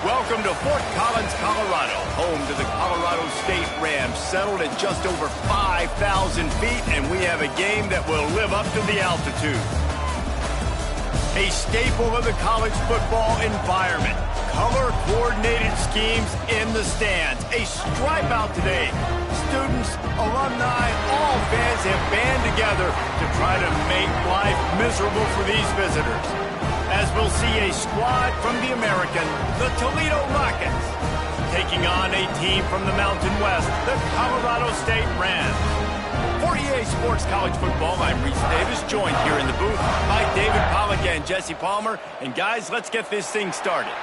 Welcome to Fort Collins, Colorado, home to the Colorado State Rams, settled at just over 5,000 feet, and we have a game that will live up to the altitude. A staple of the college football environment. Color-coordinated schemes in the stands. A stripe out today. Students, alumni, all fans have band together to try to make life miserable for these visitors. As we'll see a squad from the American, the Toledo Rockets, taking on a team from the Mountain West, the Colorado State Rams. For EA Sports College Football, I'm Reese Davis, joined here in the booth by David Pollack and Jesse Palmer. And guys, let's get this thing started.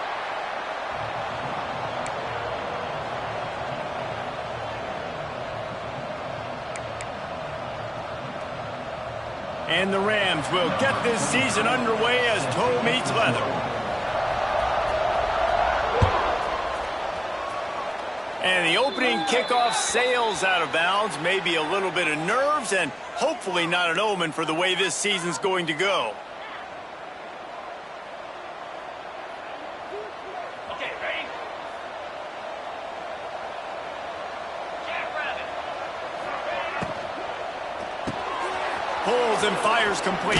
And the Rams will get this season underway as toe meets leather. And the opening kickoff sails out of bounds. Maybe a little bit of nerves and hopefully not an omen for the way this season's going to go. Okay, ready? Pulls and fires complete.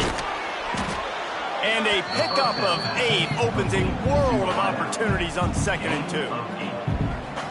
And a pickup of 8 opens a world of opportunities on 2nd and 2.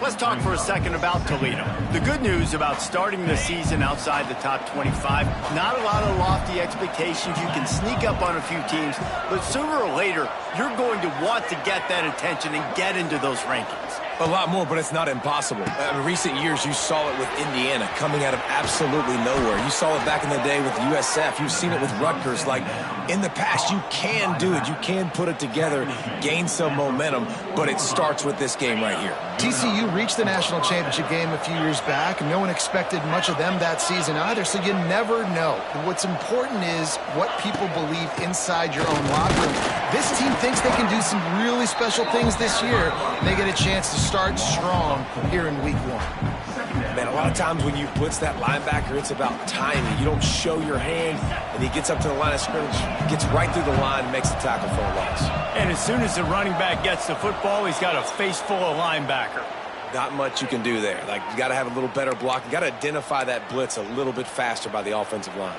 Let's talk for a second about Toledo. The good news about starting the season outside the top 25, not a lot of lofty expectations. You can sneak up on a few teams, but sooner or later, you're going to want to get that attention and get into those rankings. A lot more, but it's not impossible. In recent years, you saw it with Indiana coming out of absolutely nowhere. You saw it back in the day with USF. You've seen it with Rutgers. Like, in the past, you can do it. You can put it together, gain some momentum, but it starts with this game right here. TCU reached the national championship game a few years back, and no one expected much of them that season either, so you never know. What's important is what people believe inside your own locker room. This team thinks they can do some really special things this year, and they get a chance to start strong here in week 1. Man, a lot of times when you blitz that linebacker, it's about timing. You don't show your hand, and he gets up to the line of scrimmage, gets right through the line, and makes the tackle for a loss. And as soon as the running back gets the football, he's got a face full of linebacker. Not much you can do there. Like, you got to have a little better block. You got to identify that blitz a little bit faster by the offensive line.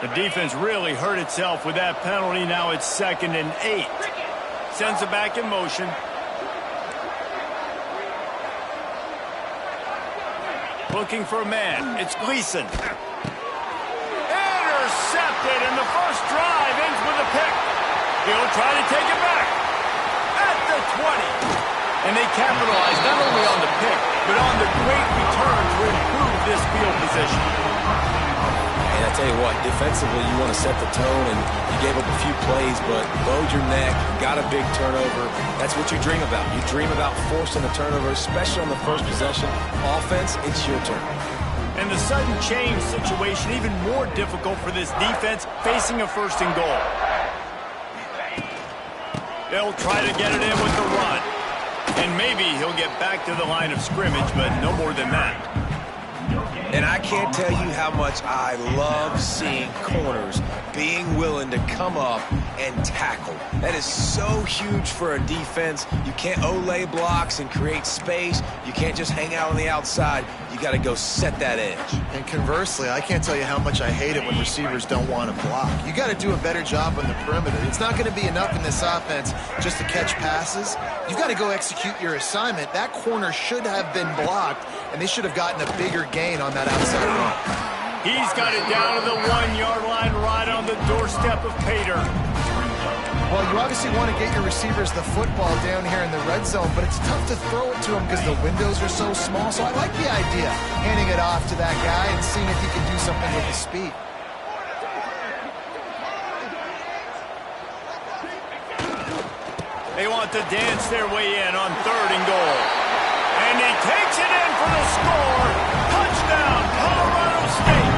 The defense really hurt itself with that penalty. Now it's 2nd and 8. Sends it back in motion. Looking for a man. It's Gleason. Intercepted, and the first drive ends with a pick. He'll try to take it back. At the 20. And they capitalize not only on the pick, but on the great return to improve this field position. And I tell you what, defensively, you want to set the tone, and you gave up a few plays, but bowed your neck, got a big turnover. That's what you dream about. You dream about forcing a turnover, especially on the first possession. Offense, it's your turn. And the sudden change situation even more difficult for this defense facing a 1st and goal. They'll try to get it in with the run. And maybe he'll get back to the line of scrimmage, but no more than that. And I can't tell you how much I love seeing corners being willing to come up and tackle. That is so huge for a defense. You can't olay blocks and create space. You can't just hang out on the outside. You got to go set that edge. And conversely, I can't tell you how much I hate it when receivers don't want to block. You got to do a better job on the perimeter. It's not going to be enough in this offense just to catch passes. You've got to go execute your assignment. That corner should have been blocked, and they should have gotten a bigger gain on that outside run. He's got it down to the 1-yard line right on the doorstep of Pater. Well, you obviously want to get your receivers the football down here in the red zone, but it's tough to throw it to them because the windows are so small. So I like the idea, handing it off to that guy and seeing if he can do something with his speed. They want to dance their way in on 3rd and goal. And he takes it in for the score. Touchdown, Colorado State.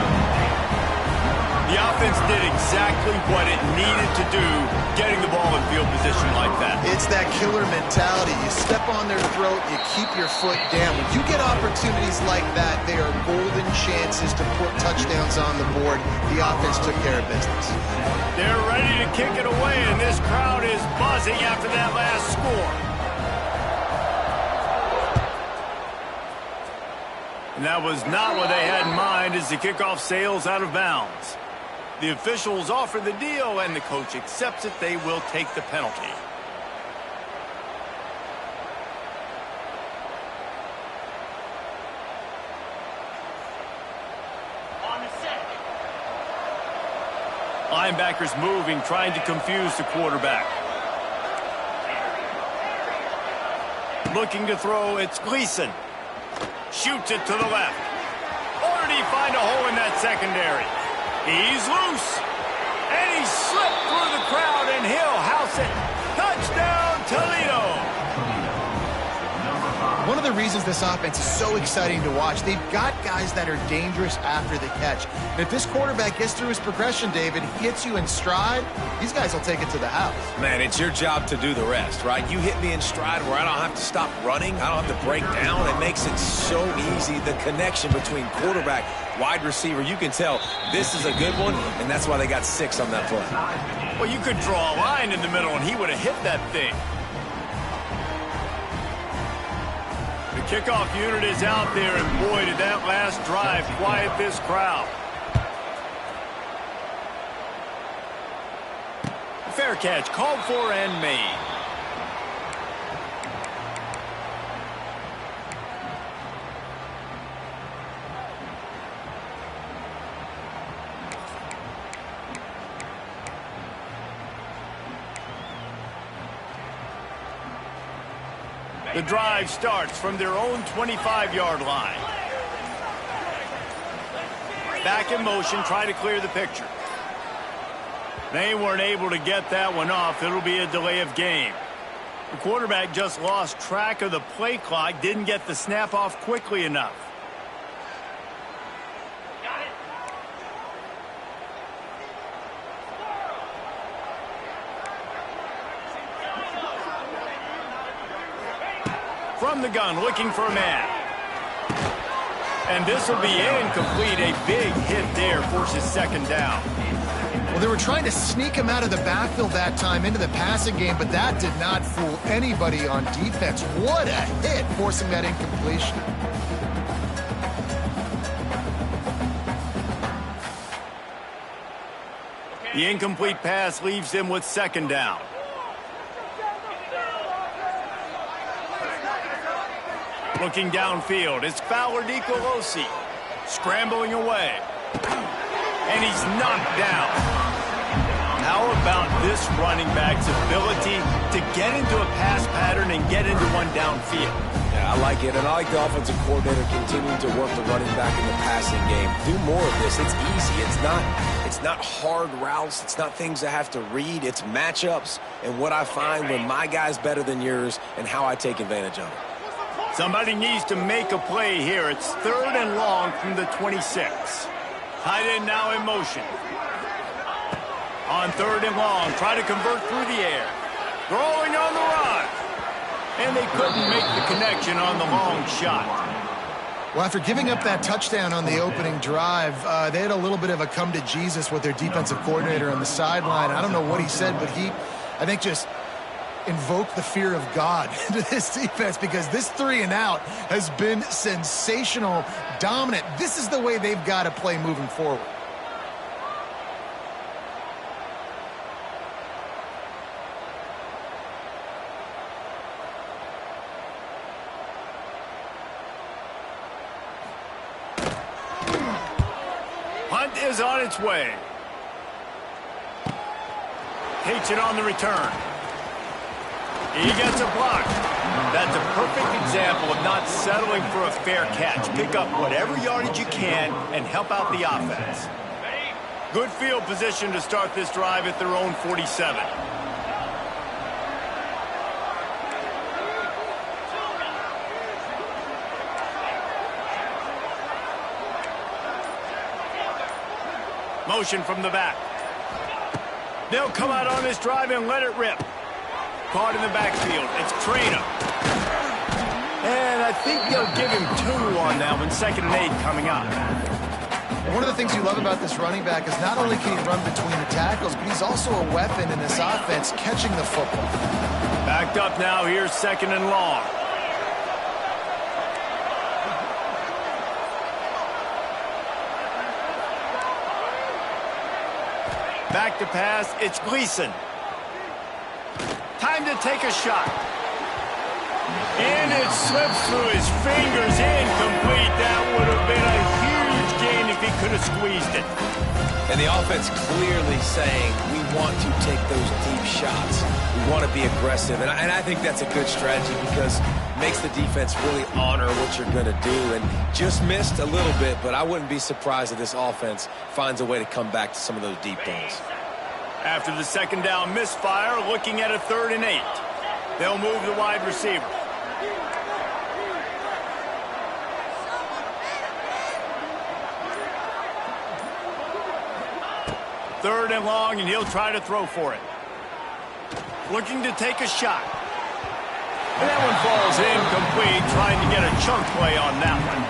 The offense did exactly what it needed to do getting the ball in field position like that. It's that killer mentality. You step on their throat, you keep your foot down. When you get opportunities like that, they are golden chances to put touchdowns on the board. The offense took care of business. They're ready to kick it away, and this crowd is buzzing after that last score. And that was not what they had in mind as the kickoff sails out of bounds. The officials offer the deal, and the coach accepts it. They will take the penalty. On the set. Linebackers moving, trying to confuse the quarterback. Looking to throw, it's Gleason. Shoots it to the left. Or did he find a hole in that secondary? He's loose. And he slipped through the crowd, and he'll house it. Touchdown, Toledo. One of the reasons this offense is so exciting to watch, they've got guys that are dangerous after the catch. And if this quarterback gets through his progression, David, he gets you in stride, these guys will take it to the house. Man, it's your job to do the rest, right? You hit me in stride where I don't have to stop running. I don't have to break down. It makes it so easy. The connection between quarterback, wide receiver, you can tell this is a good one, and that's why they got 6 on that play. Well, you could draw a line in the middle, and he would have hit that thing. The kickoff unit is out there, and boy, did that last drive quiet this crowd. Fair catch, called for and made. The drive starts from their own 25-yard line. Back in motion, try to clear the picture. They weren't able to get that one off. It'll be a delay of game. The quarterback just lost track of the play clock, didn't get the snap off quickly enough. From the gun, looking for a man. And this will be incomplete. A big hit there, forces second down. Well, they were trying to sneak him out of the backfield that time into the passing game, but that did not fool anybody on defense. What a hit, forcing that incompletion. The incomplete pass leaves them with second down. Looking downfield, it's Fowler Nicolosi scrambling away. And he's knocked down. How about this running back's ability to get into a pass pattern and get into one downfield? Yeah, I like it, and I like the offensive coordinator continuing to work the running back in the passing game. Do more of this. It's easy. It's not hard routes. It's not things I have to read. It's matchups and what I find when my guy's better than yours and how I take advantage of it. Somebody needs to make a play here. It's 3rd and long from the 26. Tight end now in motion. On 3rd and long, try to convert through the air. Throwing on the run. And they couldn't make the connection on the long shot. Well, after giving up that touchdown on the opening drive, they had a little bit of a come to Jesus with their defensive coordinator on the sideline. I don't know what he said, but he, I think, just invoked the fear of God into this defense, because this 3 and out has been sensational, dominant. This is the way they've got to play moving forward. Punt is on its way. Takes it on the return. He gets a block. That's a perfect example of not settling for a fair catch. Pick up whatever yardage you can and help out the offense. Good field position to start this drive at their own 47. Motion from the back. They'll come out on this drive and let it rip. Caught in the backfield. It's Trainer. And I think they'll give him 2 on that one. 2nd and 8 coming up. One of the things you love about this running back is not only can he run between the tackles, but he's also a weapon in this offense, catching the football. Backed up now. Here's 2nd and long. Back to pass. It's Gleason. Time to take a shot. And it slips through his fingers. Incomplete. That would have been a huge gain if he could have squeezed it. And the offense clearly saying, we want to take those deep shots. We want to be aggressive. And I think that's a good strategy because it makes the defense really honor what you're going to do. And just missed a little bit, but I wouldn't be surprised if this offense finds a way to come back to some of those deep balls. After the 2nd down misfire, looking at a 3rd and 8. They'll move the wide receiver. Third and long, and he'll try to throw for it. Looking to take a shot. And that one falls incomplete, trying to get a chunk play on that one.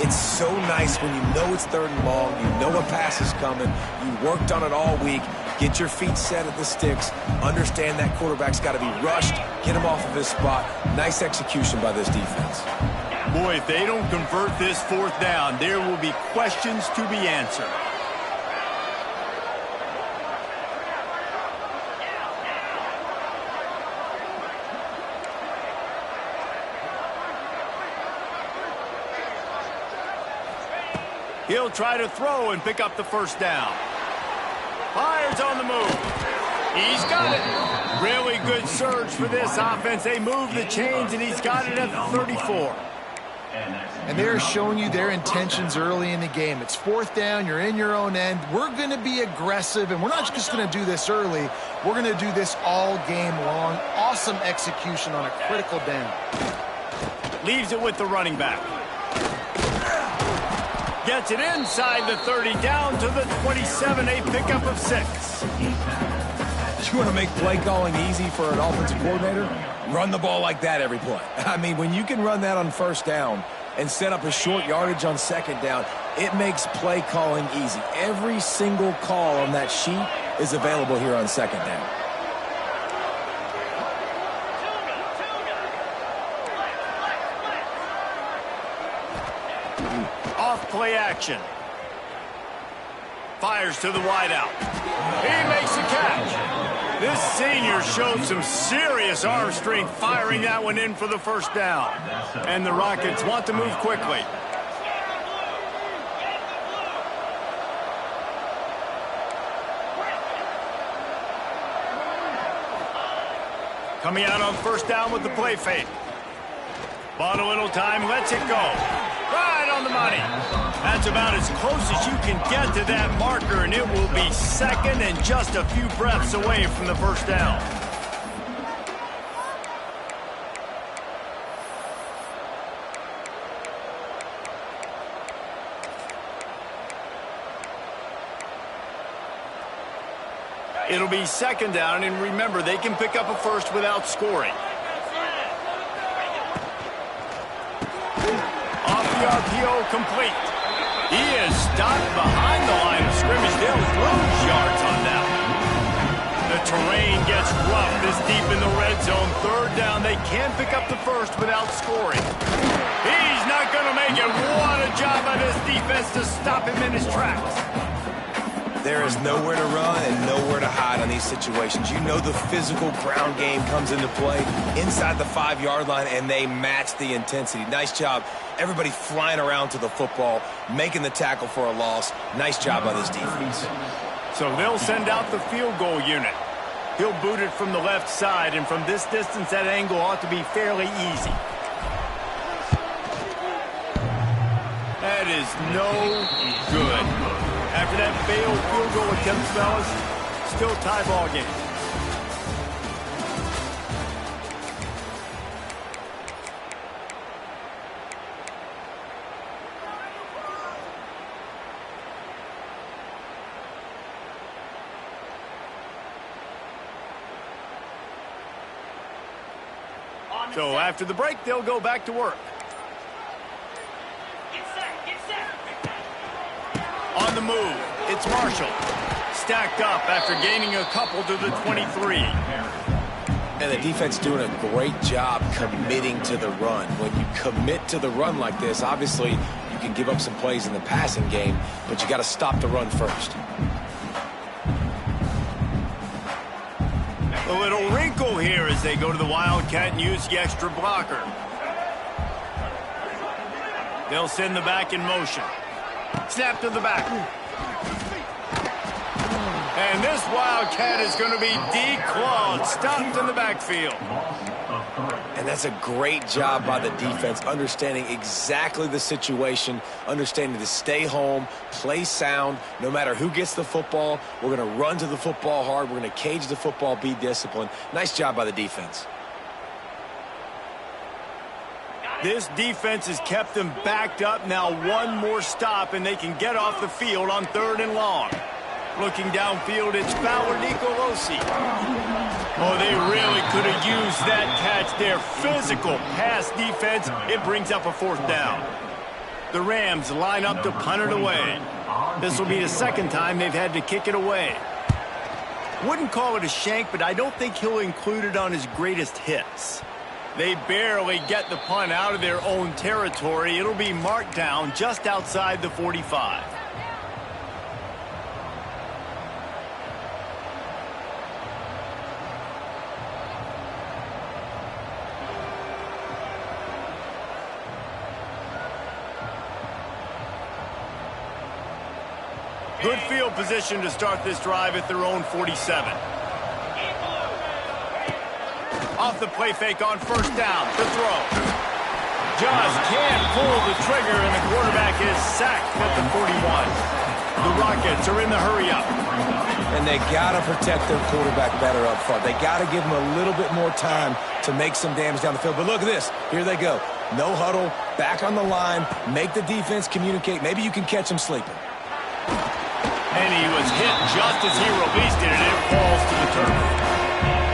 It's so nice when you know it's 3rd and long, you know a pass is coming, you worked on it all week, get your feet set at the sticks, understand that quarterback's got to be rushed, get him off of his spot. Nice execution by this defense. Boy, if they don't convert this 4th down, there will be questions to be answered. He'll try to throw and pick up the 1st down. Fires on the move. He's got it. Really good surge for this offense. They move the chains, and he's got it at the 34. And they're showing you their intentions early in the game. It's 4th down. You're in your own end. We're going to be aggressive, and we're not just going to do this early. We're going to do this all game long. Awesome execution on a critical down. Leaves it with the running back. Gets it inside the 30, down to the 27, a pickup of 6. You want to make play calling easy for an offensive coordinator? Run the ball like that every play. I mean, when you can run that on 1st down and set up a short yardage on 2nd down, it makes play calling easy. Every single call on that sheet is available here on 2nd down. Play action. Fires to the wideout. He makes the catch. This senior showed some serious arm strength firing that one in for the 1st down. And the Rockets want to move quickly. Coming out on 1st down with the play fake. Bought a little time, lets it go. Right on the money. That's about as close as you can get to that marker, and it will be 2nd and just a few breaths away from the 1st down. It'll be 2nd down, and remember, they can pick up a 1st without scoring. RPO complete. He is stopped behind the line of scrimmage. They'll lose yards on that one. The terrain gets rough this deep in the red zone. 3rd down. They can pick up the 1st without scoring. He's not going to make it. What a job by this defense to stop him in his tracks. There is nowhere to run and nowhere to hide on these situations. You know the physical ground game comes into play inside the 5-yard line, and they match the intensity. Nice job. Everybody flying around to the football, making the tackle for a loss. Nice job by this defense. So they'll send out the field goal unit. He'll boot it from the left side, and from this distance, that angle ought to be fairly easy. That is no good. After that failed field goal attempt, fellas, still tie ball game. So after the break, they'll go back to work. On the move, it's Marshall. Stacked up after gaining a couple to the 23. And the defense doing a great job committing to the run. When you commit to the run like this, obviously you can give up some plays in the passing game, but you got to stop the run first. A little wrinkle here as they go to the Wildcat and use the extra blocker. They'll send the back in motion. Snap to the back. And this Wildcat is going to be declawed, stopped in the backfield. And that's a great job by the defense, understanding exactly the situation, understanding to stay home, play sound. No matter who gets the football, we're going to run to the football hard. We're going to cage the football, be disciplined. Nice job by the defense. This defense has kept them backed up. Now one more stop, and they can get off the field on 3rd and long. Looking downfield, it's Fowler Nicolosi. Oh, they really could have used that catch there. Physical pass defense. It brings up a 4th down. The Rams line up to punt it away. This will be the 2nd time they've had to kick it away. Wouldn't call it a shank, but I don't think he'll include it on his greatest hits. They barely get the punt out of their own territory. It'll be marked down just outside the 45. Good field position to start this drive at their own 47. Off the play fake on 1st down. The throw. Just can't pull the trigger, and the quarterback is sacked at the 41. The Rockets are in the hurry-up. And they got to protect their quarterback better up front. They got to give him a little bit more time to make some damage down the field. But look at this. Here they go. No huddle, back on the line, make the defense communicate. Maybe you can catch him sleeping. And he was hit just as he released it, and it falls to the turf.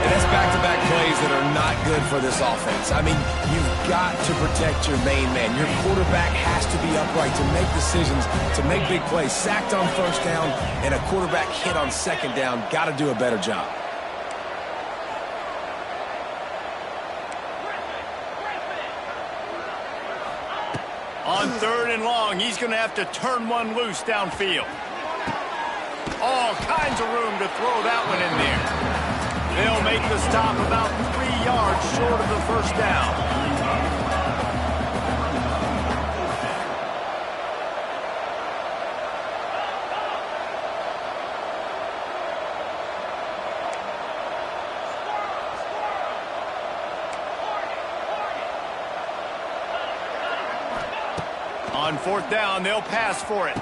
And that's back-to-back plays that are not good for this offense. I mean, you've got to protect your main man. Your quarterback has to be upright to make decisions, to make big plays. Sacked on 1st down and a quarterback hit on 2nd down. Got to do a better job. On 3rd and long, he's going to have to turn one loose downfield. All kinds of room to throw that one in there. They'll make the stop about 3 yards short of the 1st down. On 4th down, they'll pass for it.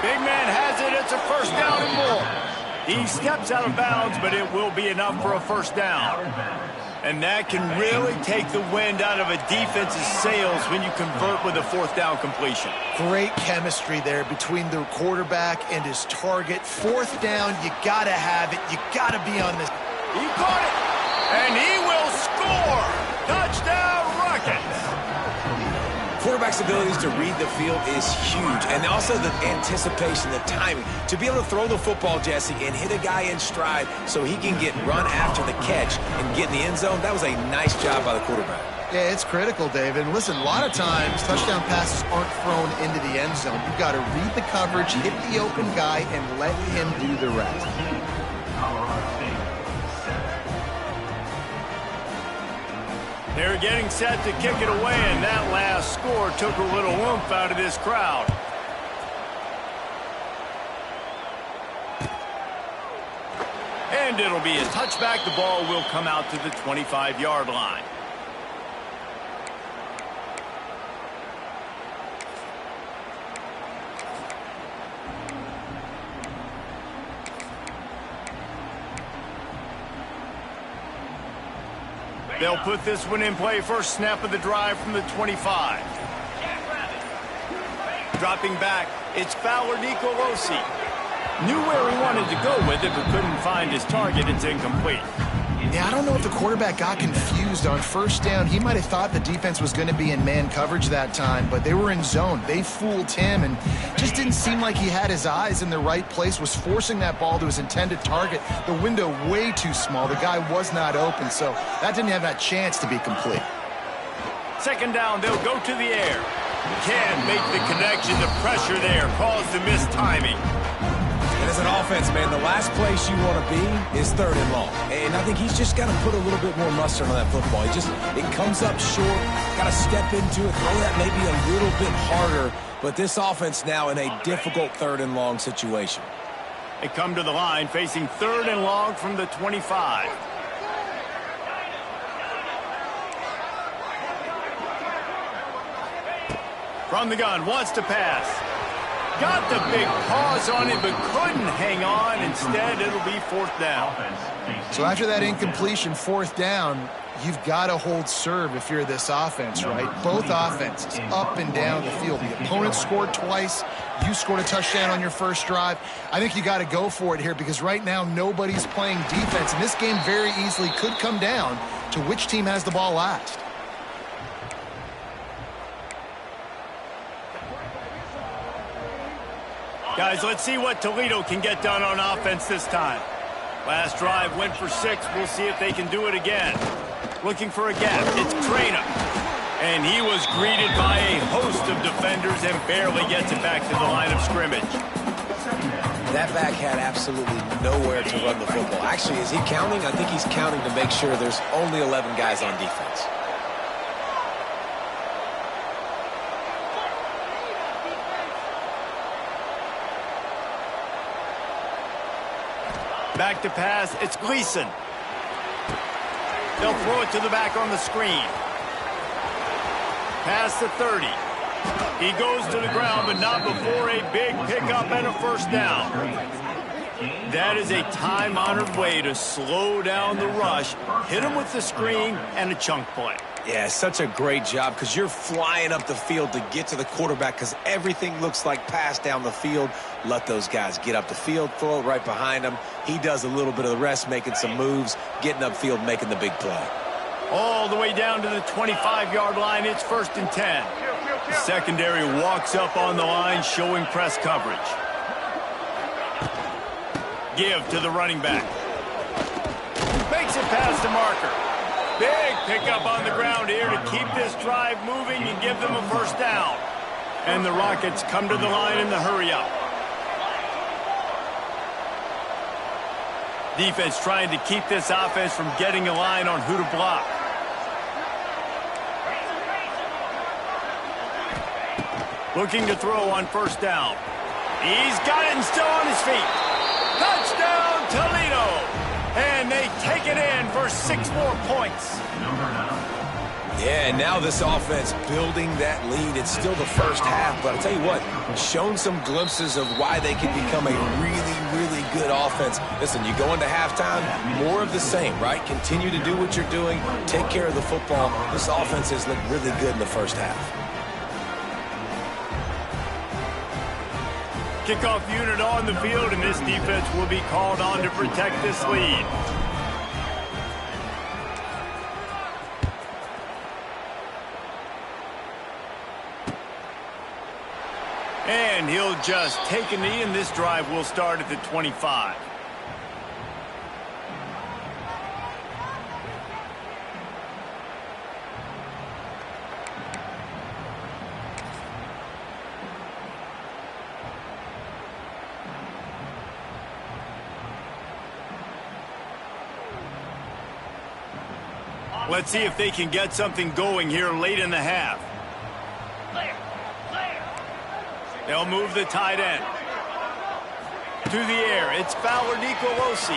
Big man has it. It's a 1st down and more. He steps out of bounds, but it will be enough for a 1st down. And that can really take the wind out of a defense's sails when you convert with a 4th down completion. Great chemistry there between the quarterback and his target. 4th down, you got to have it. You got to be on this. He caught it, and he will score. Touchdown, Rockets. Quarterback's abilities to read the field is huge, and also the anticipation, the timing. To be able to throw the football, Jesse, and hit a guy in stride so he can get run after the catch and get in the end zone, that was a nice job by the quarterback. Yeah, it's critical, David. And listen, a lot of times touchdown passes aren't thrown into the end zone. You've got to read the coverage, hit the open guy, and let him do the rest. They're getting set to kick it away, and that last score took a little oomph out of this crowd. And it'll be a touchback. The ball will come out to the 25-yard line. They'll put this one in play. First snap of the drive from the 25. Dropping back, it's Fowler Nicolosi. Knew where he wanted to go with it, but couldn't find his target. It's incomplete. Yeah, I don't know if the quarterback got confused on first down. He might have thought the defense was going to be in man coverage that time, but they were in zone. They fooled him and just didn't seem like he had his eyes in the right place, was forcing that ball to his intended target. The window way too small. The guy was not open, so that didn't have that chance to be complete. Second down, they'll go to the air. Can't make the connection. The pressure there caused the missed timing. And as an offense, man, the last place you want to be is third and long. And I think he's just got to put a little bit more mustard on that football. It comes up short, got to step into it, throw that maybe a little bit harder. But this offense now in a difficult third and long situation. They come to the line facing third and long from the 25. From the gun, wants to pass. Got the big pause on it, but couldn't hang on. Instead, it'll be fourth down. So after that incompletion, fourth down, you've got to hold serve if you're this offense, right? Both offenses up and down the field. The opponent scored twice. You scored a touchdown on your first drive. I think you got to go for it here because right now nobody's playing defense. And this game very easily could come down to which team has the ball last. Guys, let's see what Toledo can get done on offense this time. Last drive went for 6. We'll see if they can do it again. Looking for a gap. It's Trainer. And he was greeted by a host of defenders and barely gets it back to the line of scrimmage. That back had absolutely nowhere to run the football. Actually, is he counting? I think he's counting to make sure there's only 11 guys on defense. Back to pass, it's Gleason. They'll throw it to the back on the screen. Pass the 30. He goes to the ground, but not before a big pickup and a first down. That is a time-honored way to slow down the rush, hit him with the screen, and a chunk play. Yeah, such a great job because you're flying up the field to get to the quarterback because everything looks like pass down the field. Let those guys get up the field, throw it right behind him. He does a little bit of the rest, making some moves, getting upfield, making the big play. All the way down to the 25-yard line, it's 1st and 10. The secondary walks up on the line, showing press coverage. Give to the running back. Makes it past the marker. Big pickup on the ground here to keep this drive moving and give them a first down. And the Rockets come to the line in the hurry-up. Defense trying to keep this offense from getting a line on who to block. Looking to throw on first down. He's got it and still on his feet. Touchdown, Toledo! And they take it in for 6 more points. Yeah, and now this offense building that lead. It's still the first half, but I'll tell you what, shown some glimpses of why they can become a really, really good offense. Listen, you go into halftime, more of the same, right? Continue to do what you're doing, take care of the football. This offense has looked really good in the first half. Kickoff unit on the field, and this defense will be called on to protect this lead. And he'll just take a knee, and this drive will start at the 25. Let's see if they can get something going here late in the half. They'll move the tight end. To the air, it's Fowler Nicolosi.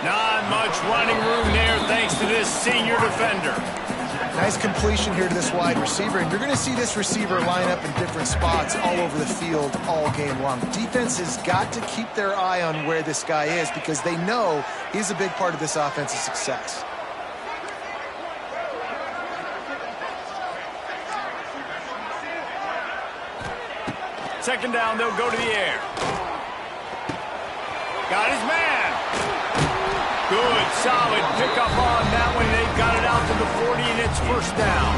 Not much running room there thanks to this senior defender. Nice completion here to this wide receiver, and you're going to see this receiver line up in different spots all over the field all game long. Defense has got to keep their eye on where this guy is because they know he's a big part of this offense's success. Second down, they'll go to the air. Got his man. Good, solid pickup on that one. They've got it out to the 40, and it's first down.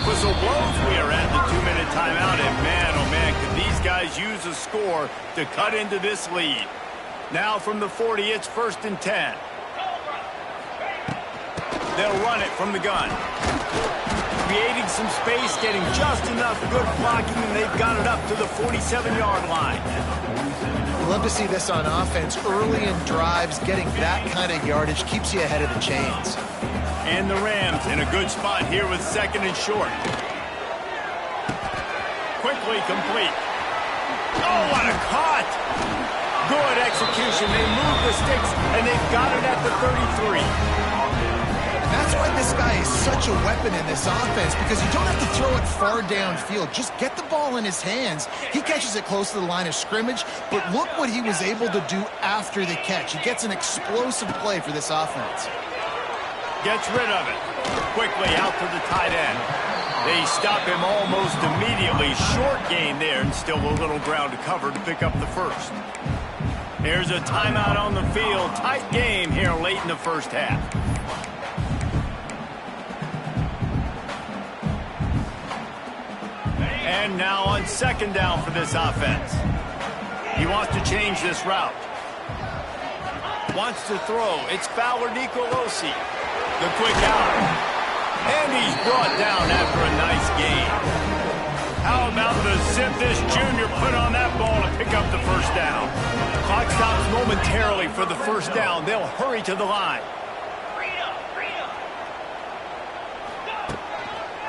Whistle blows. We are at the 2-minute timeout, and man, oh man, could these guys use a score to cut into this lead. Now from the 40, it's first and 10. They'll run it from the gun. Creating some space, getting just enough good blocking, and they've got it up to the 47-yard line. Love to see this on offense. Early in drives, getting that kind of yardage keeps you ahead of the chains. And the Rams in a good spot here with second and short. Quickly complete. Oh, what a cut! Good execution. They move the sticks, and they've got it at the 33. That's why this guy is such a weapon in this offense, because you don't have to throw it far downfield. Just get the ball in his hands. He catches it close to the line of scrimmage, but look what he was able to do after the catch. He gets an explosive play for this offense. Gets rid of it. Quickly out to the tight end. They stop him almost immediately. Short gain there, and still a little ground to cover to pick up the first. Here's a timeout on the field. Tight game here late in the first half. And now on second down for this offense. He wants to change this route. Wants to throw. It's Fowler Nicolosi. The quick out. And he's brought down after a nice gain. How about the zip this junior put on that ball to pick up the first down? Clock stops momentarily for the first down. They'll hurry to the line.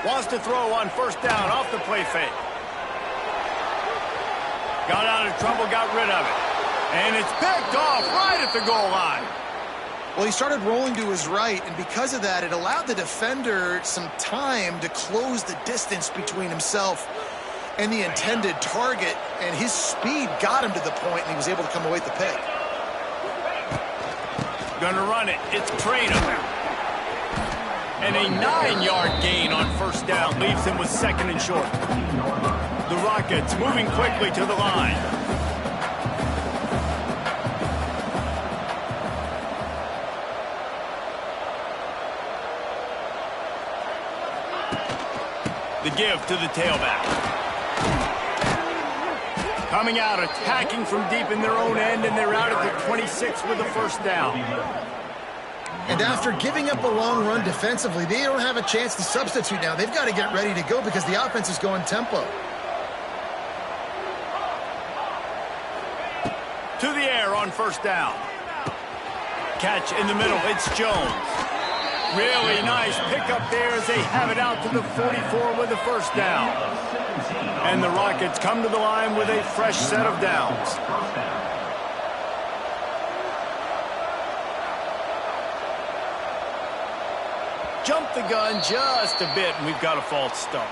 Wants to throw on first down off the play fake. Got out of trouble, got rid of it. And it's picked off right at the goal line. Well, he started rolling to his right, and because of that, it allowed the defender some time to close the distance between himself and the intended target, and his speed got him to the point, and he was able to come away with the pick. Gonna run it. It's Traynor. And a 9-yard gain on first down leaves him with second and short. The Rockets moving quickly to the line. The give to the tailback. Coming out, attacking from deep in their own end, and they're out at the 26 with the first down. And after giving up a long run defensively, they don't have a chance to substitute now. They've got to get ready to go because the offense is going tempo. To the air on first down. Catch in the middle. It's Jones. Really nice pickup there as they have it out to the 44 with the first down. And the Rockets come to the line with a fresh set of downs. Jumped the gun just a bit, and we've got a false start.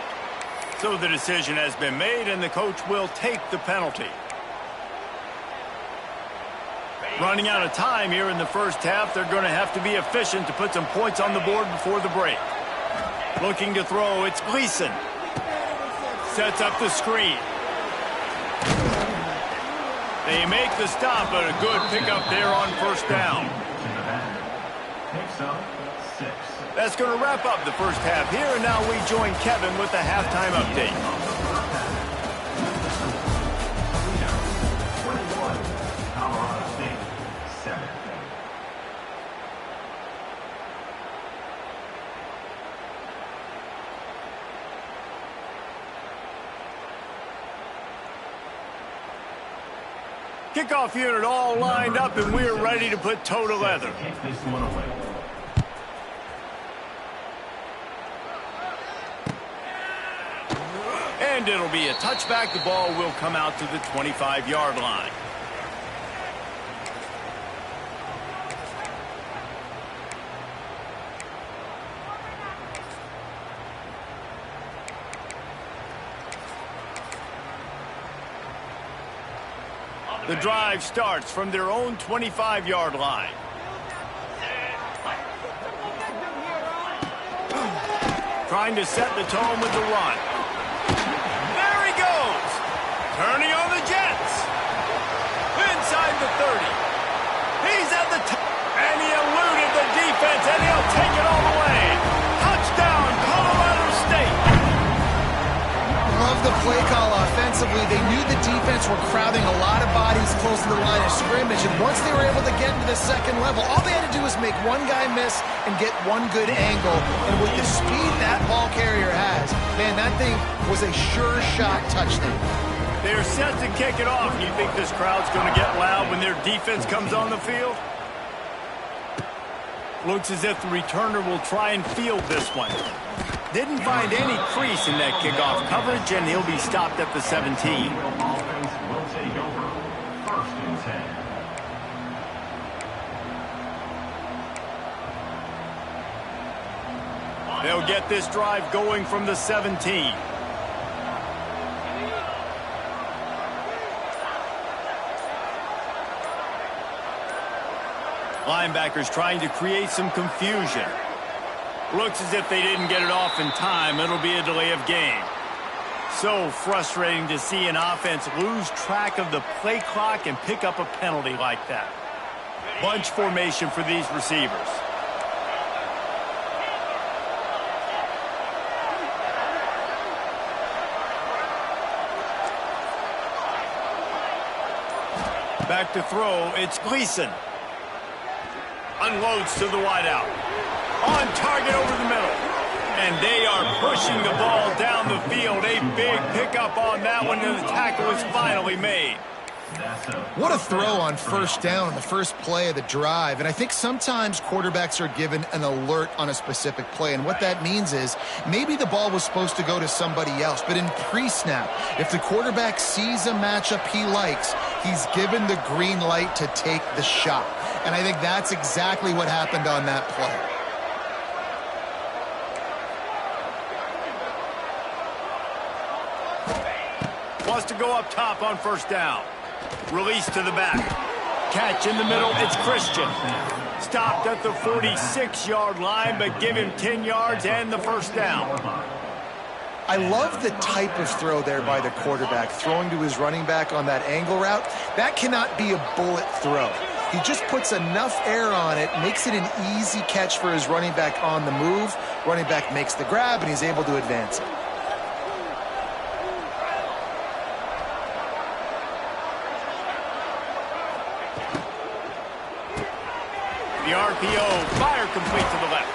So the decision has been made, and the coach will take the penalty. Running out of time here in the first half, they're going to have to be efficient to put some points on the board before the break. Looking to throw, it's Gleason. Sets up the screen. They make the stop, but a good pickup there on first down. That's going to wrap up the first half here, and now we join Kevin with the halftime update. Kickoff unit all lined up, and we're ready to put toe to leather. And it'll be a touchback. The ball will come out to the 25-yard line. The drive starts from their own 25-yard line. Trying to set the tone with the run. There he goes. Turning on the Jets. Inside the 30. He's at the top. And he defense, and he'll take it all the way. Touchdown, Colorado State. Love the play call offensively. They knew the defense were crowding a lot of bodies close to the line of scrimmage, and once they were able to get into the second level, all they had to do was make one guy miss and get one good angle. And with the speed that ball carrier has, man, that thing was a sure shot touchdown. They're set to kick it off. You think this crowd's going to get loud when their defense comes on the field? Looks as if the returner will try and field this one. Didn't find any crease in that kickoff coverage, and he'll be stopped at the 17. Offense will take over 1st and 10. They'll get this drive going from the 17. Linebackers trying to create some confusion. Looks as if they didn't get it off in time. It'll be a delay of game. So frustrating to see an offense lose track of the play clock and pick up a penalty like that. Bunch formation for these receivers. Back to throw, it's Gleason. Unloads to the wideout. On target over the middle. And they are pushing the ball down the field. A big pickup on that one, and the tackle is finally made. What a throw on first down on the first play of the drive. And I think sometimes quarterbacks are given an alert on a specific play. And what that means is maybe the ball was supposed to go to somebody else. But in pre-snap, if the quarterback sees a matchup he likes, he's given the green light to take the shot. And I think that's exactly what happened on that play. Wants to go up top on first down. Release to the back. Catch in the middle, it's Christian. Stopped at the 46-yard line, but give him 10 yards and the first down. I love the type of throw there by the quarterback, throwing to his running back on that angle route. That cannot be a bullet throw. He just puts enough air on it, makes it an easy catch for his running back on the move. Running back makes the grab, and he's able to advance it. The RPO, fire complete to the left.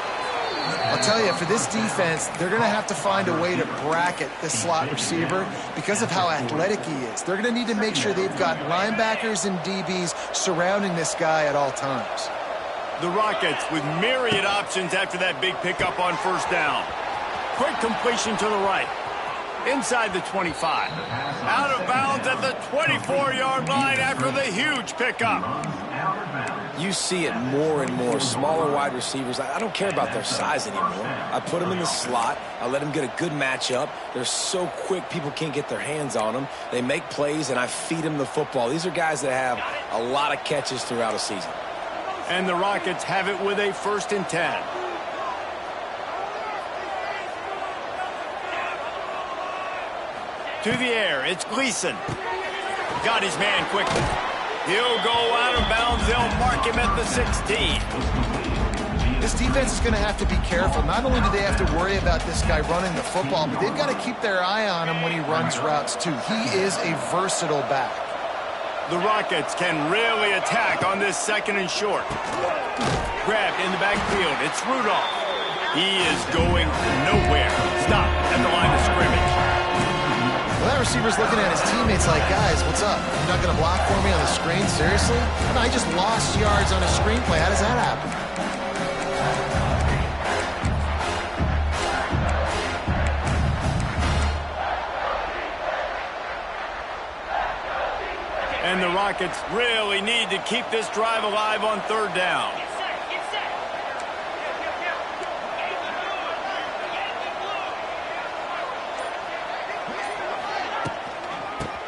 I'll tell you, for this defense, they're going to have to find a way to bracket this slot receiver because of how athletic he is. They're going to need to make sure they've got linebackers and DBs surrounding this guy at all times. The Rockets with myriad options after that big pickup on first down. Quick completion to the right. Inside the 25. Out of bounds at the 24-yard line after the huge pickup. You see it more and more. Smaller wide receivers, I don't care about their size anymore. I put them in the slot. I let them get a good matchup. They're so quick, people can't get their hands on them. They make plays, and I feed them the football. These are guys that have a lot of catches throughout a season. And the Rockets have it with a 1st and 10. To the air, it's Gleason. Got his man quickly. He'll go out of bounds. They'll mark him at the 16. This defense is going to have to be careful. Not only do they have to worry about this guy running the football, but they've got to keep their eye on him when he runs routes, too. He is a versatile back. The Rockets can really attack on this 2nd and short. Grabbed in the backfield. It's Rudolph. He is going nowhere. Stop at the line of scrimmage. Well, that receiver's looking at his teammates like, guys, what's up? You're not going to block for me on the screen? Seriously? I mean, I just lost yards on a screenplay. How does that happen? And the Rockets really need to keep this drive alive on 3rd down.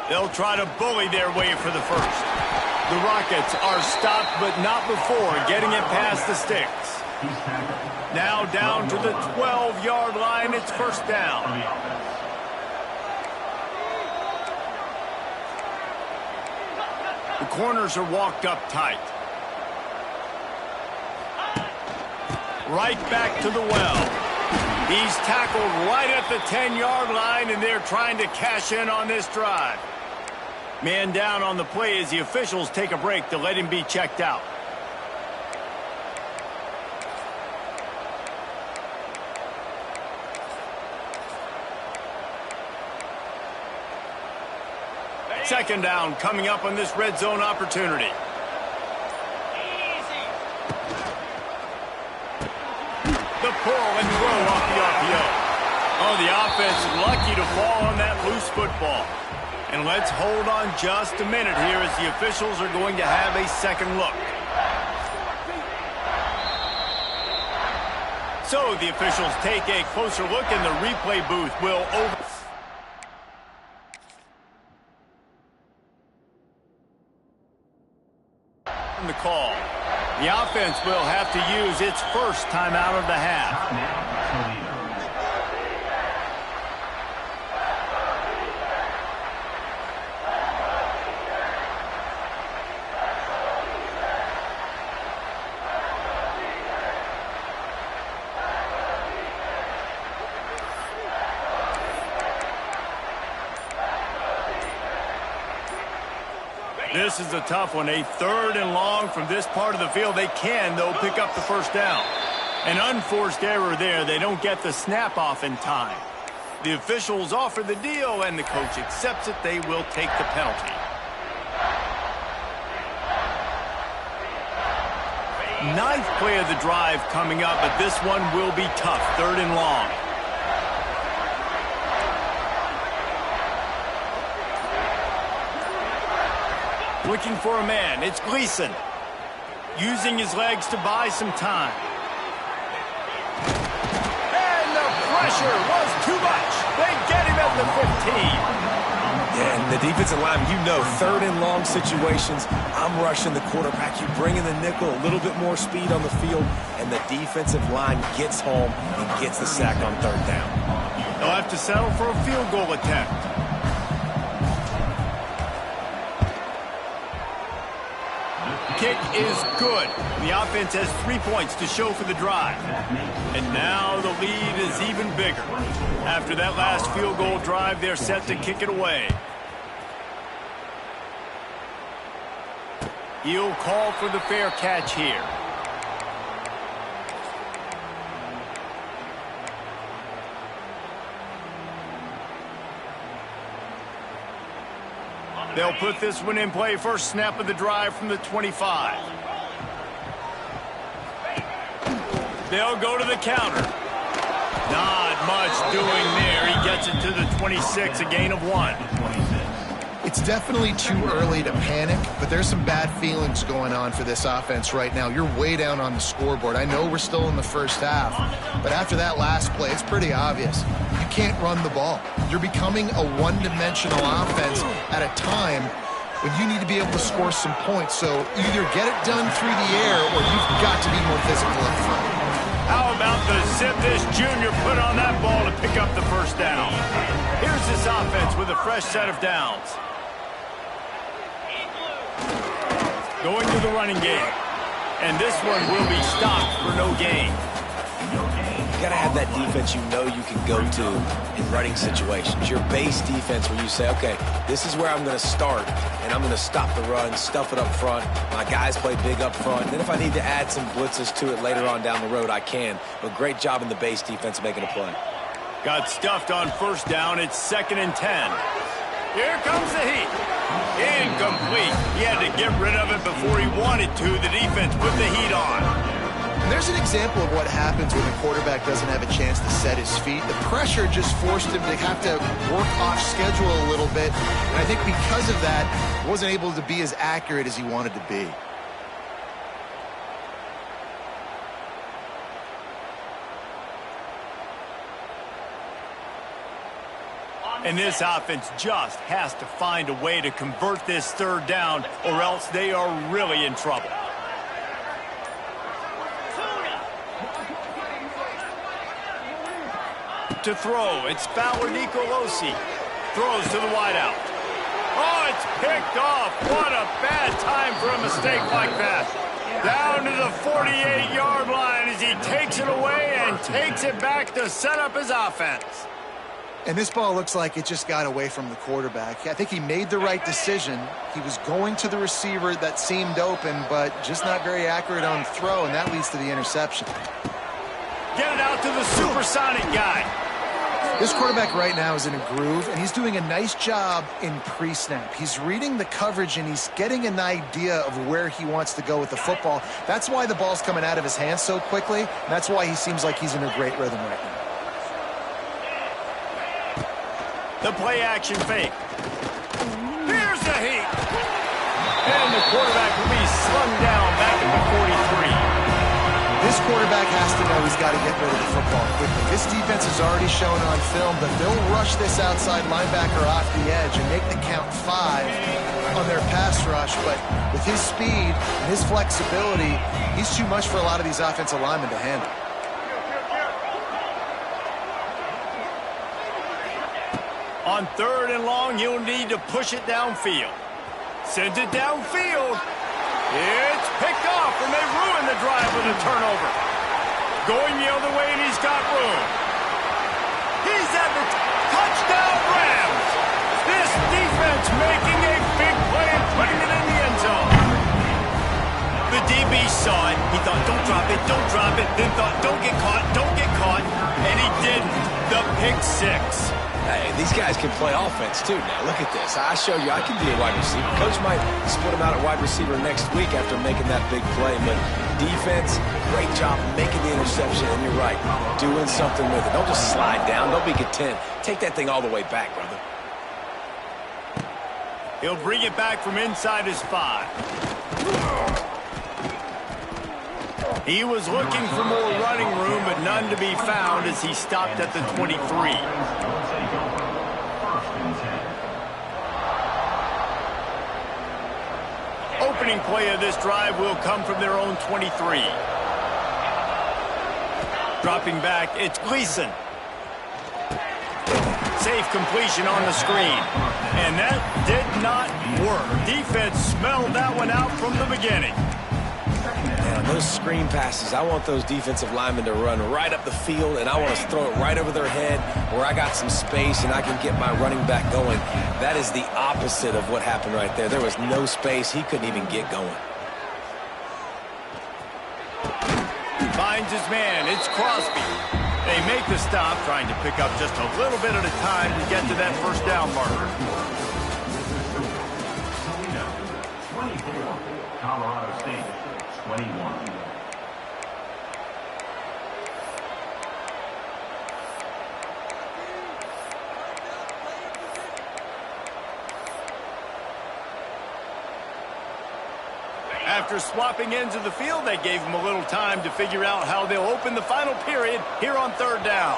They'll try to bully their way for the 1st. The Rockets are stopped, but not before getting it past the sticks. Now down to the 12-yard line. It's 1st down. The corners are walked up tight. right back to the well. He's tackled right at the 10-yard line, and they're trying to cash in on this drive. Man down on the play as the officials take a break to let him be checked out. Second down coming up on this red zone opportunity. The pull and throw off the RPO. Oh, the offense lucky to fall on that loose football. And let's hold on just a minute here as the officials are going to have a second look. So the officials take a closer look and the replay booth will over. The call. The offense will have to use its first timeout of the half. This is a tough one. A third and long from this part of the field. They can, though, pick up the first down. An unforced error there. They don't get the snap off in time. The officials offer the deal, and the coach accepts it. They will take the penalty. Ninth play of the drive coming up, but this one will be tough. Third and long. Looking for a man. It's Gleason. Using his legs to buy some time. And the pressure was too much. They get him at the 15. Yeah, and the defensive line, you know, third and long situations, I'm rushing the quarterback. You bring in the nickel, a little bit more speed on the field, and the defensive line gets home and gets the sack on third down. They'll have to settle for a field goal attempt. Kick is good. The offense has 3 points to show for the drive. And now the lead is even bigger. After that last field goal drive, they're set to kick it away. He'll call for the fair catch here. They'll put this one in play. First snap of the drive from the 25. They'll go to the counter. Not much doing there. He gets it to the 26, a gain of 1. It's definitely too early to panic, but there's some bad feelings going on for this offense right now. You're way down on the scoreboard. I know we're still in the first half, but after that last play, it's pretty obvious. You can't run the ball. You're becoming a one-dimensional offense at a time when you need to be able to score some points. So either get it done through the air or you've got to be more physical up front. How about the zip this junior put on that ball to pick up the first down? Here's this offense with a fresh set of downs. Going to the running game. And this one will be stopped for no gain. You got to have that defense you know you can go to in running situations. Your base defense where you say, okay, this is where I'm going to start, and I'm going to stop the run, stuff it up front. My guys play big up front. Then if I need to add some blitzes to it later on down the road, I can. But great job in the base defense making a play. Got stuffed on first down. It's 2nd and 10. Here comes the heat. Incomplete. He had to get rid of it before he wanted to. The defense put the heat on. And there's an example of what happens when the quarterback doesn't have a chance to set his feet. The pressure just forced him to have to work off schedule a little bit. And I think because of that, he wasn't able to be as accurate as he wanted to be. And this offense just has to find a way to convert this third down, or else they are really in trouble. To throw, it's Fowler Nicolosi. Throws to the wideout. Oh, it's picked off. What a bad time for a mistake like that. Down to the 48-yard line as he takes it away and takes it back to set up his offense. And this ball looks like it just got away from the quarterback. I think he made the right decision. He was going to the receiver that seemed open, but just not very accurate on the throw, and that leads to the interception. Get it out to the supersonic guy. This quarterback right now is in a groove, and he's doing a nice job in pre-snap. He's reading the coverage, and he's getting an idea of where he wants to go with the football. That's why the ball's coming out of his hands so quickly, and that's why he seems like he's in a great rhythm right now. The play-action fake. Here's the heat. And the quarterback will be slung down back at the 43. This quarterback has to know he's got to get rid of the football quickly. This defense has already shown on film that they'll rush this outside linebacker off the edge and make the count 5 on their pass rush. But with his speed and his flexibility, he's too much for a lot of these offensive linemen to handle. On 3rd and long, he'll need to push it downfield. Sends it downfield. It's picked off, and they ruin the drive with a turnover. Going the other way, and he's got room. He's at the touchdown Rams. This defense making a big play and putting it in the end zone. The DB saw it. He thought, don't drop it, don't drop it. Then thought, don't get caught, and he didn't. The pick 6. Hey, these guys can play offense, too. Now, look at this. I showed you I can be a wide receiver. Coach might split him out at wide receiver next week after making that big play. But defense, great job making the interception. And you're right, doing something with it. Don't just slide down. Don't be content. Take that thing all the way back, brother. He'll bring it back from inside his 5. He was looking for more running room, but none to be found as he stopped at the 23. Opening play of this drive will come from their own 23. Dropping back, it's Gleason. Safe completion on the screen. And that did not work. Defense smelled that one out from the beginning. Man, those screen passes, I want those defensive linemen to run right up the field, and I want to throw it right over their head where I got some space and I can get my running back going. That is the opposite of what happened right there. There was no space. He couldn't even get going. Finds his man. It's Crosby. They make the stop, trying to pick up just a little bit at a time to get to that first down marker. 24, Colorado State, 21. After swapping ends of the field, they gave him a little time to figure out how they'll open the final period here on 3rd down.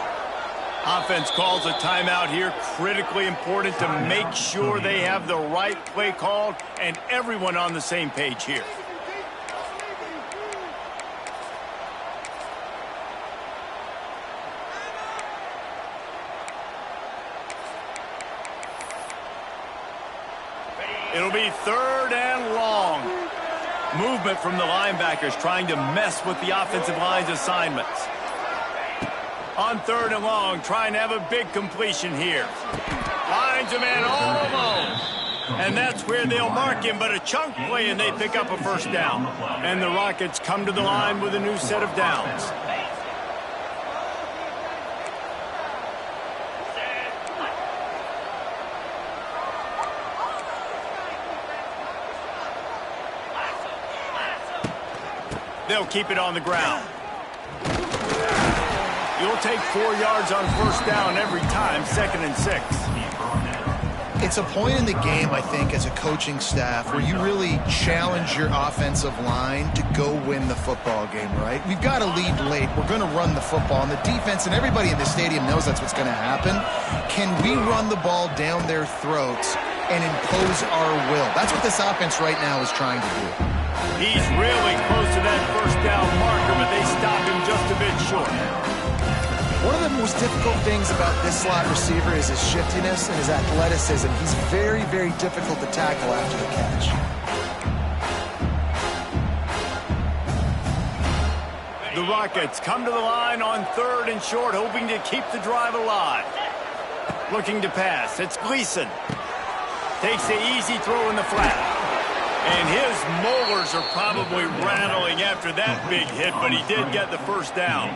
Offense calls a timeout here, critically important to make sure they have the right play called and everyone on the same page here. It'll be 3rd and long. Movement from the linebackers trying to mess with the offensive line's assignments. On 3rd and long, trying to have a big completion here. Finds a man all alone. And that's where they'll mark him, but a chunk play and they pick up a first down. And the Rockets come to the line with a new set of downs. They'll keep it on the ground. You'll take 4 yards on first down every time, 2nd and 6. It's a point in the game, I think, as a coaching staff where you really challenge your offensive line to go win the football game, right? We've got to lead late. We're going to run the football. And the defense and everybody in the stadium knows that's what's going to happen. Can we run the ball down their throats and impose our will? That's what this offense right now is trying to do. He's really close to that first down marker, but they stop him just a bit short. One of the most difficult things about this slot receiver is his shiftiness and his athleticism. He's very, very difficult to tackle after the catch. The Rockets come to the line on 3rd and short, hoping to keep the drive alive. Looking to pass. It's Gleason. Takes the easy throw in the flat. And his molars are probably rattling after that big hit, but he did get the first down.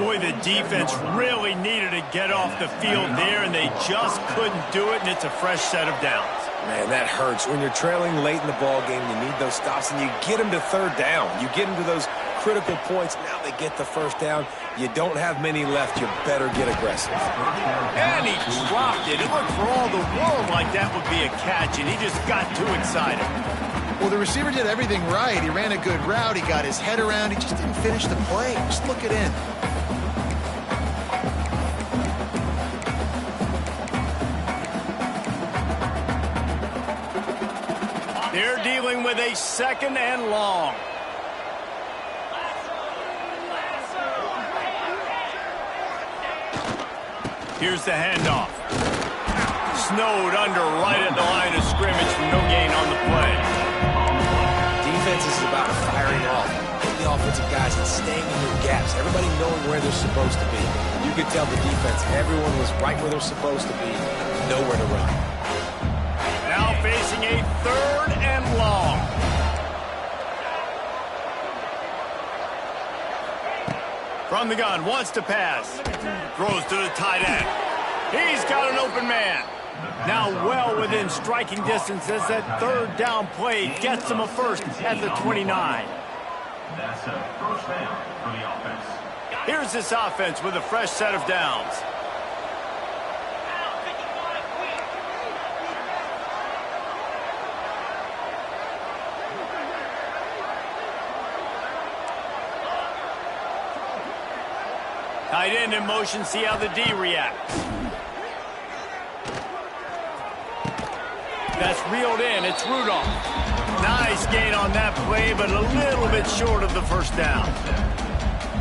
Boy, the defense really needed to get off the field there, and they just couldn't do it, and it's a fresh set of downs. Man, that hurts. When you're trailing late in the ball game, you need those stops, and you get them to 3rd down. You get them to those critical points. Now they get the first down. You don't have many left. You better get aggressive. And he dropped it. It looked for all the world like that would be a catch, and he just got too excited. Well, the receiver did everything right. He ran a good route. He got his head around. He just didn't finish the play. Just look it in. They're dealing with a 2nd and long. Here's the handoff. Snowed under right at the line of scrimmage for no gain on the play. Defense is about firing off. Hitting the offensive guys and staying in your gaps. Everybody knowing where they're supposed to be. You could tell the defense, everyone was right where they're supposed to be. Nowhere to run. Now facing a 3rd and long. From the gun, wants to pass. Throws to the tight end. He's got an open man. Now well within striking distance as that 3rd down play gets him a first at the 29. That's a first down for the offense. Here's this offense with a fresh set of downs. Tight end in motion, see how the D reacts. That's reeled in, it's Rudolph. Nice gain on that play, but a little bit short of the first down.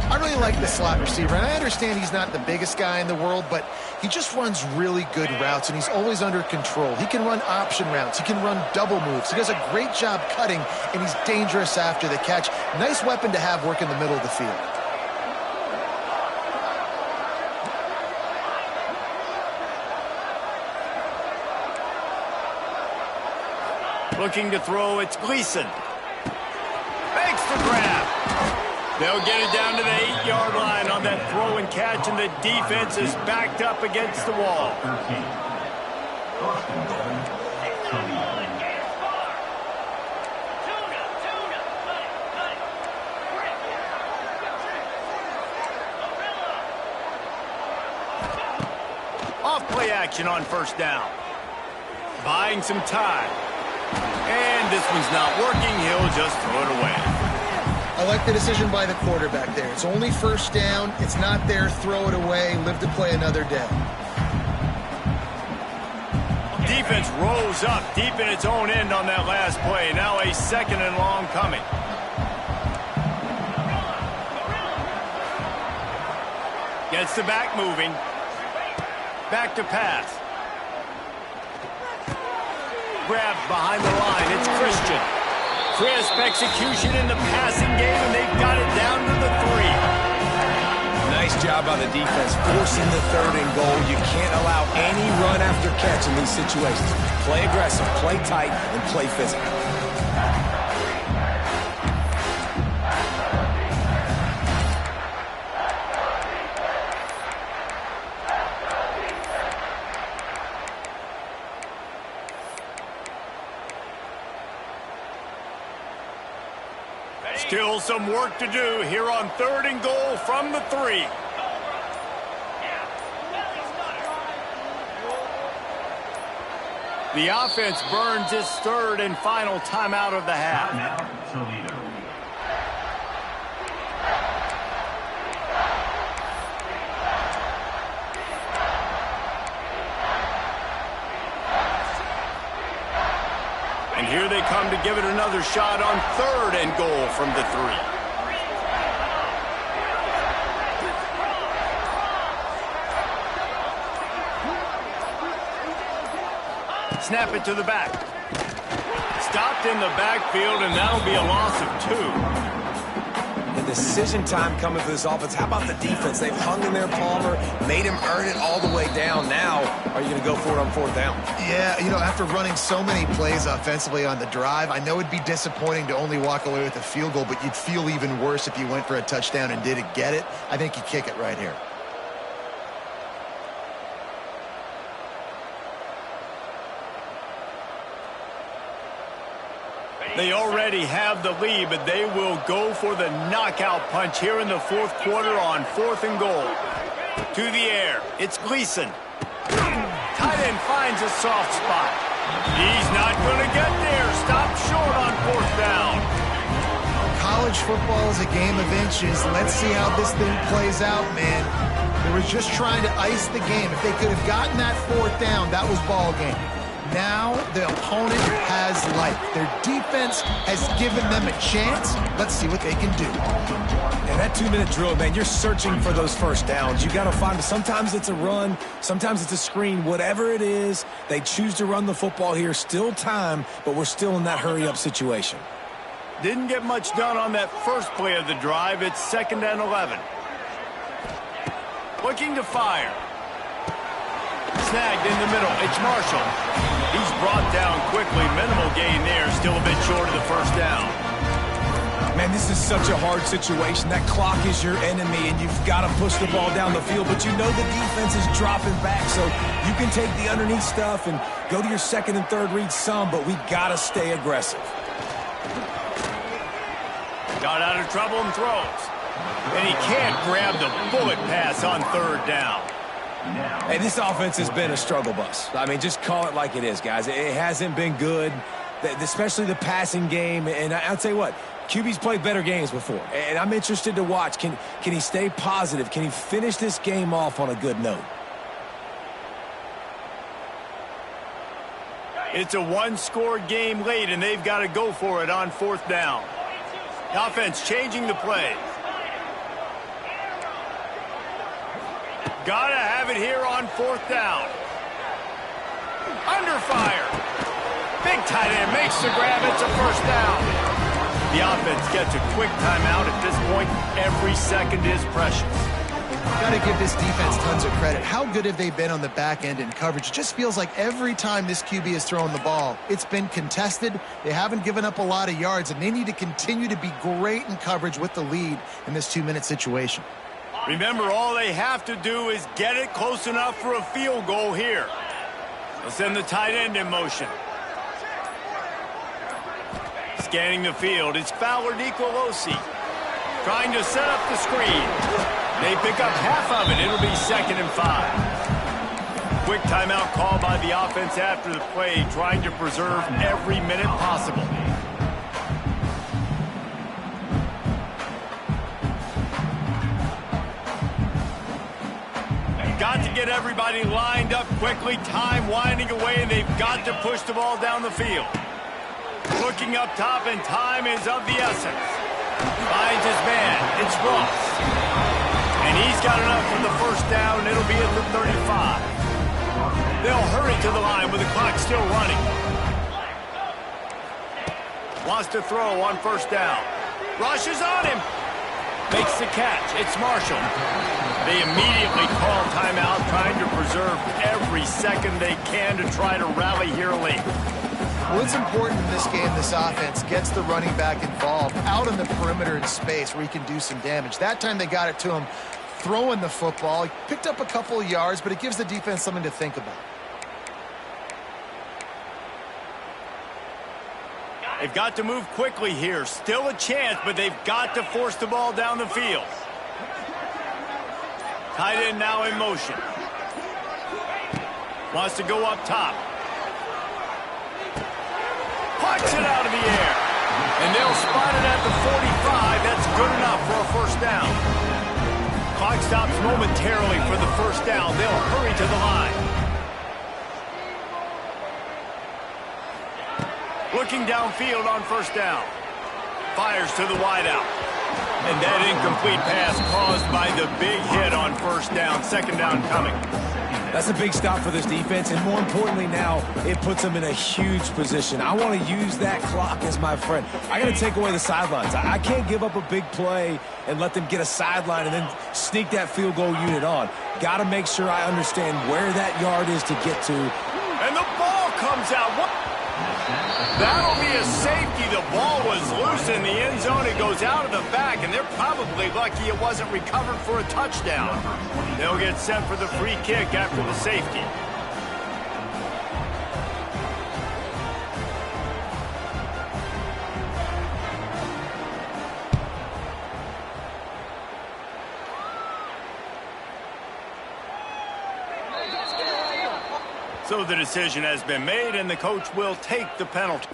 I really like the slot receiver, and I understand he's not the biggest guy in the world, but he just runs really good routes, and he's always under control. He can run option routes. He can run double moves. He does a great job cutting, and he's dangerous after the catch. Nice weapon to have work in the middle of the field. Looking to throw, it's Gleason. Makes the grab. They'll get it down to the 8-yard line on that throw and catch, and the defense is backed up against the wall. 13. First and goal. Off play action on first down. Buying some time. And this one's not working. He'll just throw it away. I like the decision by the quarterback there. It's only first down. It's not there. Throw it away. Live to play another day. Defense rose up deep in its own end on that last play. Now a 2nd and long coming. Gets the back moving. Back to pass. Grabbed behind the line. It's Christian. Crisp execution in the passing game, and they've got it down to the 3. Nice job by the defense, forcing the 3rd and goal. You can't allow any run after catch in these situations. Play aggressive, play tight, and play physical. Still some work to do here on 3rd and goal from the 3. The offense burns its 3rd and final timeout of the half. Timeout, Toledo. And here they come to give it another shot on 3rd and goal from the 3. Snap it to the back. Stopped in the backfield, and that'll be a loss of 2. The decision time coming for this offense. How about the defense? They've hung in there, Palmer, made him earn it all the way down. Now, are you going to go for it on fourth down? Yeah, you know, after running so many plays offensively on the drive, I know it'd be disappointing to only walk away with a field goal, but you'd feel even worse if you went for a touchdown and didn't get it. I think you kick it right here. They already have the lead, but they will go for the knockout punch here in the fourth quarter on 4th and goal. To the air, it's Gleason. Tight end finds a soft spot. He's not going to get there. Stop short on 4th down. College football is a game of inches. Let's see how this thing plays out, man. They were just trying to ice the game. If they could have gotten that 4th down, that was ball game. Now the opponent has life. Their defense has given them a chance. Let's see what they can do. And that 2-minute drill, man, you're searching for those first downs. You got to find it. Sometimes it's a run. Sometimes it's a screen. Whatever it is, they choose to run the football here. Still time, but we're still in that hurry-up situation. Didn't get much done on that first play of the drive. It's 2nd and 11. Looking to fire. Snagged in the middle. It's Marshall. He's brought down quickly. Minimal gain there. Still a bit short of the first down. Man, this is such a hard situation. That clock is your enemy, and you've got to push the ball down the field. But you know the defense is dropping back, so you can take the underneath stuff and go to your 2nd and 3rd read some, but we got to stay aggressive. Got out of trouble and throws. And he can't grab the bullet pass on 3rd down. Hey, this offense has been a struggle bus. I mean, just call it like it is, guys. It hasn't been good, especially the passing game. And I'll tell you what, QB's played better games before. And I'm interested to watch. Can he stay positive? Can he finish this game off on a good note? It's a 1-score game late, and they've got to go for it on 4th down. The offense changing the play. Gotta have it here on 4th down. Under fire. Big tight end makes the grab. It's a first down. The offense gets a quick timeout at this point. Every second is precious. Got to give this defense tons of credit. How good have they been on the back end in coverage? It just feels like every time this QB has thrown the ball, it's been contested. They haven't given up a lot of yards, and they need to continue to be great in coverage with the lead in this 2-minute situation. Remember, all they have to do is get it close enough for a field goal here. They'll send the tight end in motion. Scanning the field, it's Fowler Nicolosi. Trying to set up the screen. They pick up half of it. It'll be 2nd and 5. Quick timeout called by the offense after the play, trying to preserve every minute possible. Got to get everybody lined up quickly. Time winding away, and they've got to push the ball down the field. Looking up top, and time is of the essence. Finds his man. It's Ross. And he's got enough for the first down. It'll be at the 35. They'll hurry to the line with the clock still running. Wants to throw on 1st down. Rushes on him. Makes the catch. It's Marshall. They immediately call timeout, trying to preserve every second they can to try to rally here late. Well, it's important in this game this offense gets the running back involved out on the perimeter in space where he can do some damage. That time they got it to him throwing the football. He picked up a couple of yards, but it gives the defense something to think about. They've got to move quickly here. Still a chance, but they've got to force the ball down the field. Tight end now in motion. Wants to go up top. Pucks it out of the air. And they'll spot it at the 45. That's good enough for a first down. Clock stops momentarily for the first down. They'll hurry to the line. Looking downfield on 1st down. Fires to the wideout. And that incomplete pass caused by the big hit on 1st down. 2nd down coming. That's a big stop for this defense, and more importantly now, it puts them in a huge position. I want to use that clock as my friend. I got to take away the sidelines. I can't give up a big play and let them get a sideline and then sneak that field goal unit on. Got to make sure I understand where that yard is to get to. And the ball comes out. That'll be a safety. The ball was loose in the end zone. It goes out of the back, and they're probably lucky it wasn't recovered for a touchdown. They'll get sent for the free kick after the safety. So the decision has been made, and the coach will take the penalty.